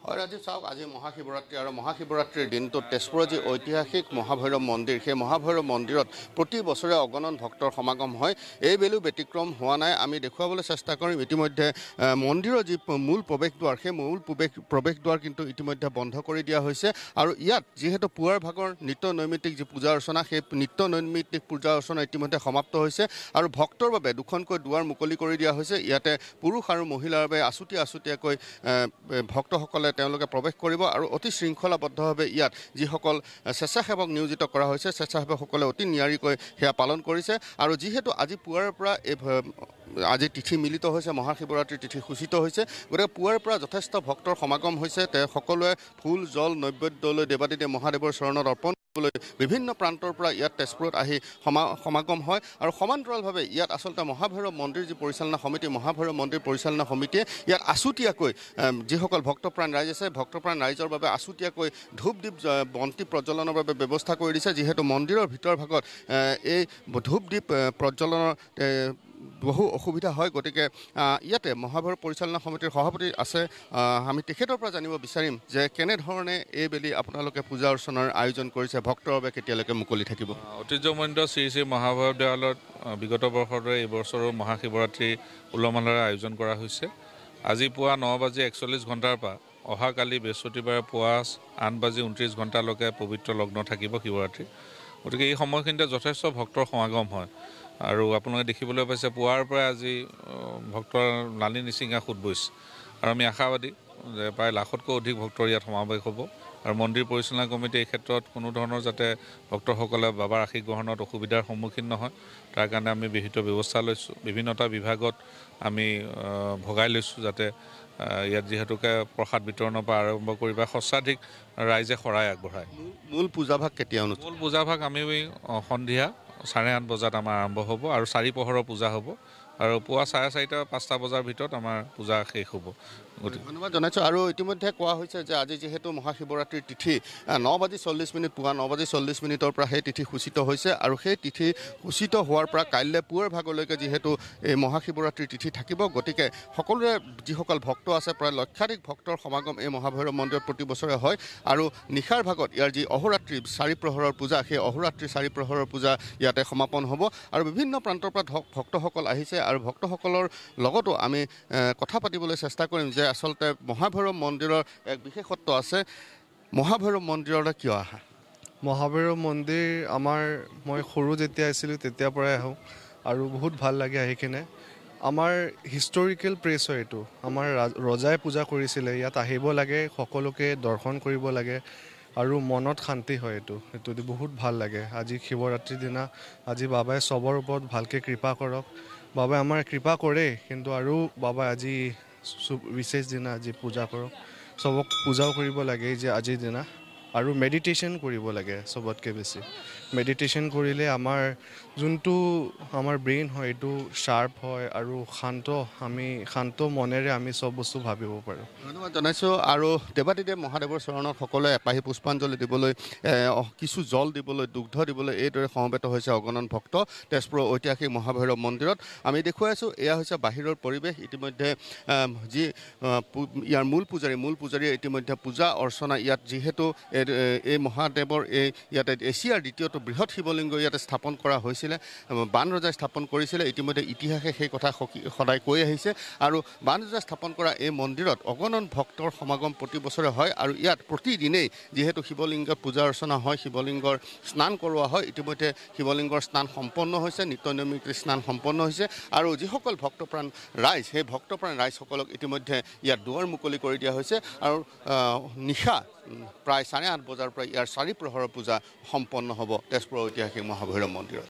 হয় ৰাজীৱ চাওক আজি মহাশিৱৰাত্ৰি আৰু মহাশিৱৰাত্ৰিৰ দিনটোত তেজপুৰৰ যি ঐতিহাসিক মহাভৈৰৱ মন্দিৰ সেই মহাভৈৰৱ মন্দিৰত প্ৰতি বছৰে অগণন ভক্তৰ সমাগম হয় এই বেলু ব্যতিক্ৰম হোৱা নাই আমি দেখুৱাবলৈ চেষ্টা কৰিম ইতিমধ্যে মন্দিৰৰ যি মূল প্ৰৱেশদ্বাৰ সেই মূল প্ৰৱেশদ্বাৰ কিন্তু ইতিমধ্যে বন্ধ কৰি দিয়া হৈছে আৰু ইয়াত যিহেতু পুৱাৰ ভাগৰ নিত্য নৈমিত্তিক যি পূজা অৰ্চনা সেই নিত্য নৈমিত্তিক পূজা অৰ্চনা ইতিমধ্যে সমাপ্ত হৈছে আৰু ভক্তৰ বাবে দুখনকৈ দুৱাৰ মুকলি কৰি দিয়া হৈছে ইয়াতে পুৰুষ আৰু মহিলাৰ বাবে আছুতীয়াকৈ ভক্তসকলে তেওঁলোকে প্ৰৱেশ কৰিব আৰু অতি শৃংখলাবদ্ধভাৱে ইয়াত যিসকল স্বেচ্ছাসেৱক নিয়োজিত কৰা হৈছে স্বেচ্ছাসেৱকসকলে অতি নিয়াৰিকৈ সেয়া পালন কৰিছে আৰু যিহেতু আজি পুৱাৰ পৰা আজি তিথি মিলিত হৈছে মহাশিৱৰাত্ৰিৰ তিথি সূচিত হৈছে গতিকে পুৱাৰ পৰা যথেষ্ট ভক্তৰ সমাগম হৈছে সকলোৱে ফুল জল নৈবেদ্য লৈ দেৱাদিদেৱ মহাদেৱৰ চৰণত অৰ্পণ বিভিন্ন প্ৰান্তৰ পৰা ইয়াত তেজপুৰত আহি সমাগম হয় আৰু সমান্তৰালভাৱে ইয়াত আচলতে মহাভৈৰৱ মন্দিৰ যি পৰিচালনা সমিতি মহাভৈৰৱ মন্দিৰ পৰিচালনা সমিতিয়ে ইয়াত আছুতীয়াকৈ যিসকল ভক্তপ্ৰাণ ৰাইজ আছে ভক্তপ্ৰাণ ৰাইজৰ বাবে আছুতীয়াকৈ ধূপ দীপ বন্তি প্ৰজ্বলনৰ বাবে ব্যৱস্থা কৰি দিছে যিহেতু মন্দিৰৰ ভিতৰ ভাগত এই ধূপ দীপ প্ৰজ্বলনৰ বহু অসুবিধা হয় গতিকে ইয়াতে মহাভৈৰৱ পৰিচালনা সমিতিৰ সভাপতি আছে আমি তেখেতৰ পৰা জানিব বিচাৰিম যে কেনেধৰণে এই বেলি আপোনালোকে পূজা অৰ্চনাৰ আয়োজন কৰিছে ভক্তৰ বাবে কেতিয়ালৈকে মুকলি থাকিব ঐতিহ্যমণ্ডিত শ্ৰী শ্ৰী মহাভৈৰৱ দেৱালয়ত বিগত বৰ্ষৰ দৰে এইবছৰো মহাশিৱৰাত্ৰি উলহ-মালহেৰে আয়োজন কৰা হৈছে আজি পুৱা 9:41 পৰা অহাকালি বৃহস্পতিবাৰে পুৱা 8:29 পবিত্ৰ লগ্ন থাকিব শিৱৰাত্ৰি গতিকে এই সময়খিনিতে যথেষ্ট ভক্তৰ সমাগম হয় আৰু আপোনালোকে দেখিবলৈ পাইছে পুৱাৰ পৰা আজি ভক্তৰ লানি নিচিঙা সোঁত বৈছে আৰু আমি আশাবাদী যে প্ৰায় লাখতকৈ অধিক ভক্তৰ ইয়াত সমাৱেশ হ'ব আৰু মন্দিৰ পৰিচালনা কমিটি এই ক্ষেত্ৰত কোনো ধৰণৰ যাতে ভক্তসকলে বাবাৰ আশীষ গ্ৰহণত অসুবিধাৰ সন্মুখীন নহয় তাৰ কাৰণে আমি বিহিত ব্যৱস্থা লৈছোঁ বিভিন্নটা বিভাগত আমি ভগাই লৈছোঁ যাতে ইয়াত যিহেতুকে প্ৰসাদ বিতৰণৰ পৰা আৰম্ভ কৰি বা সৰ্বাধিক ৰাইজে শৰাই আগবঢ়ায় মূল পূজাভাগ কেতিয়া মূল পূজাভাগ আমি সন্ধিয়া 8:30 বজাত আমাৰ আৰম্ভ হ'ব আৰু 4 প্ৰহৰৰ পূজা হ'ব আৰু পুৱা 4:30-5টা বজাৰ ভিতৰত আমাৰ পূজা শেষ হ'ব ধন্যবাদ জনাইছোঁ আৰু ইতিমধ্যে কোৱা হৈছে যে আজি যিহেতু মহাশিৱৰাত্ৰিৰ তিথি 9:40 পুৱা 9:40 পৰা সেই তিথি সূচিত হৈছে আৰু সেই তিথি সূচিত হোৱাৰ পৰা কাইলৈ পুৱাৰ ভাগলৈকে যিহেতু এই মহাশিৱৰাত্ৰিৰ তিথি থাকিব গতিকে সকলোৰে যিসকল ভক্ত আছে প্ৰায় লক্ষাধিক ভক্তৰ সমাগম এই মহাভৈৰৱ মন্দিৰত প্ৰতি বছৰে হয় আৰু নিশাৰ ভাগত ইয়াৰ যি অহোৰাত্ৰি 4 প্ৰহৰৰ পূজা সেই অহোৰাত্ৰি 4 প্ৰহৰৰ পূজা ইয়াতে সমাপন হ'ব আৰু বিভিন্ন প্ৰান্তৰ পৰা ভক্তসকল আহিছে আৰু ভক্তসকলৰ লগতো আমি কথা পাতিবলৈ চেষ্টা কৰিম যে আচলতে মহাভৈৰৱ মন্দিৰৰ এক বিশেষত্ব আছে মহাভৈৰৱ মন্দিৰলৈ কিয় আহা মহাভৈৰৱ মন্দিৰ মই সৰু যেতিয়া আছিলোঁ তেতিয়াৰ পৰাই আহোঁ আৰু বহুত ভাল লাগে আহি কিনে আমাৰ হিষ্টৰিকেল প্লেচ হয় এইটো আমাৰ ৰজাই পূজা কৰিছিলে ইয়াত আহিব লাগে সকলোকে দৰ্শন কৰিব লাগে আৰু মনত শান্তি হয় এইটো বহুত ভাল লাগে আজি শিৱৰাত্ৰিৰ দিনা আজি বাবাই চবৰ ওপৰত ভালকৈ কৃপা কৰক বাবাই আমাৰ কৃপা কৰে কিন্তু আৰু বাবাই আজি বিশেষ দিনা আজি পূজা কৰক চবক পূজাও কৰিব লাগে যে আজিৰ দিনা আৰু মেডিটেশ্যন কৰিব লাগে চবতকৈ বেছি মেডিটেশ্যন কৰিলে আমাৰ যোনটো আমাৰ ব্ৰেইন হয় এইটো শ্বাৰ্প হয় আৰু শান্ত মনেৰে আমি চব বস্তু ভাবিব পাৰোঁ ধন্যবাদ জনাইছোঁ আৰু দেৱাদিদেৱ মহাদেৱৰ চৰণত সকলোৱে এপাহি পুষ্পাঞ্জলি দিবলৈ কিছু জল দিবলৈ দুগ্ধ দিবলৈ এইদৰে সমবেত হৈছে অগণন ভক্ত তেজপুৰৰ ঐতিহাসিক মহাভৈৰৱ মন্দিৰত আমি দেখুৱাই আছোঁ এয়া হৈছে বাহিৰৰ পৰিৱেশ ইতিমধ্যে যি ইয়াৰ মূল পূজাৰীয়ে ইতিমধ্যে পূজা অৰ্চনা ইয়াত যিহেতু এই মহাদেৱৰ ইয়াতে এছিয়াৰ দ্বিতীয়টো বৃহৎ শিৱলিংগ ইয়াতে স্থাপন কৰা হৈছিলে বান ৰজাই স্থাপন কৰিছিলে ইতিমধ্যে ইতিহাসে সেই কথা সদায় কৈ আহিছে আৰু বান ৰজাই স্থাপন কৰা এই মন্দিৰত অগণন ভক্তৰ সমাগম প্ৰতি বছৰে হয় আৰু ইয়াত প্ৰতিদিনেই যিহেতু শিৱলিংগত পূজা অৰ্চনা হয় শিৱলিংগৰ স্নান কৰোৱা হয় ইতিমধ্যে শিৱলিংগৰ স্নান সম্পন্ন হৈছে নিত্য নৈমিত্তিক স্নান সম্পন্ন হৈছে আৰু যিসকল ভক্তপ্ৰাণ ৰাইজ সেই ভক্তপ্ৰাণ ৰাইজসকলক ইতিমধ্যে ইয়াত দুৱাৰ মুকলি কৰি দিয়া হৈছে আৰু নিশা প্ৰায় 8:30 বজাৰ পৰা ইয়াৰ 4 প্ৰহৰৰ পূজা সম্পন্ন হ'ব তেজপুৰৰ ঐতিহাসিক মহাভৈৰৱ মন্দিৰত